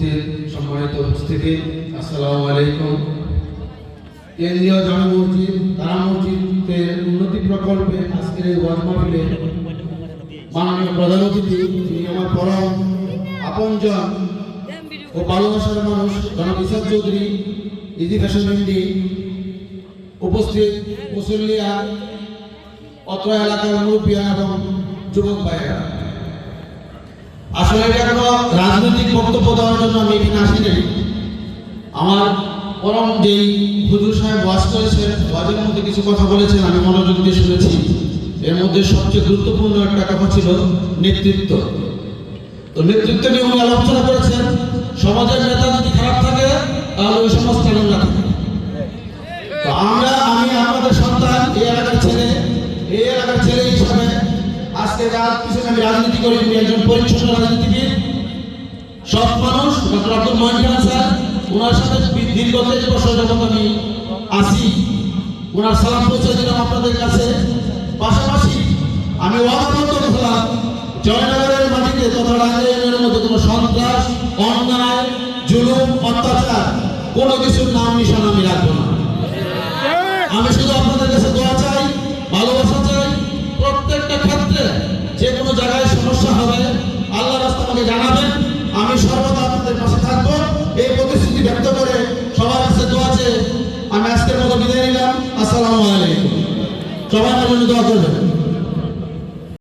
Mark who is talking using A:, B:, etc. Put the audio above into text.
A: উপস্থিত সম্মানিত উপস্থিতি, আসসালামু আলাইকুম। কেন্দ্রীয় জামে মসজিদ তারা মসজিদের উন্নতি প্রকল্পে আজকের এই ওয়াজ মাহফিলে মাননীয় প্রধান অতিথি, তিনি আমার পরম আপনজন ও ভালোবাসার মানুষ জনাব ইসাদ চৌধুরী, ইজি ফ্যাশন এমডি, উপস্থিত মুসল্লিয়া, অত্র এলাকার মুরব্বিয়া এবং যুবক ভাইয়েরা, আসলে এটা কোনো রাজনৈতিক বক্তব্য দেওয়ার জন্য আমি এখানে আসিনি। আমার পরম যেই হুজুর সাহেব ওয়াজ করেছেন, ওয়াজের মধ্যে কিছু কথা বলেছেন, আমি মনোযোগ দিয়ে শুনেছি। এর মধ্যে সবচেয়ে গুরুত্বপূর্ণ একটা কথা ছিল নেতৃত্ব। তো নেতৃত্ব নিয়ে উনি আলোচনা করেছেন, সমাজের নেতা যদি খারাপ থাকে তাহলে ওই সমাজ চালু না থাকে। তো আমি আমাদের সন্তান, এই এলাকার ছেলে হিসাবে আজকে রাত পিছনে আমি রাজনীতি করি, একজন পরিচ্ছন্ন রাজনীতিবিদ, সব মানুষ। ডক্টর আব্দুল মহিন খান স্যার, ওনার সাথে দীর্ঘ 23 বছর যখন আমি আসি, ওনার সালাম পৌঁছে দিলাম আপনাদের কাছে। পাশাপাশি আমি ওয়াদাবদ্ধ হলাম, জয়নগরের মাটিতে তথা রাঙ্গাইয়ের মধ্যে কোনো সন্ত্রাস, অন্যায়, জুলুম, অত্যাচার কোনো কিছুর নাম নিশান আমি রাখবো না। আমি শুধু আপনাদের কাছে দোয়া চাই, ভালোবাসা চাই। প্রত্যেকটা ক্ষেত্রে যে কোনো জায়গায় সমস্যা হবে আল্লাহ রাস্তা আমাকে জানাবেন, আমি সর্বদা আপনাদের পাশে থাকবো। এই প্রতিশ্রুতি ব্যক্ত করে সবার কাছে দোয়া চেয়ে আমি আজকের মতো বিদায় নিলাম। আসসালামু আলাইকুম। সবাই আমার জন্য দোয়া করবেন।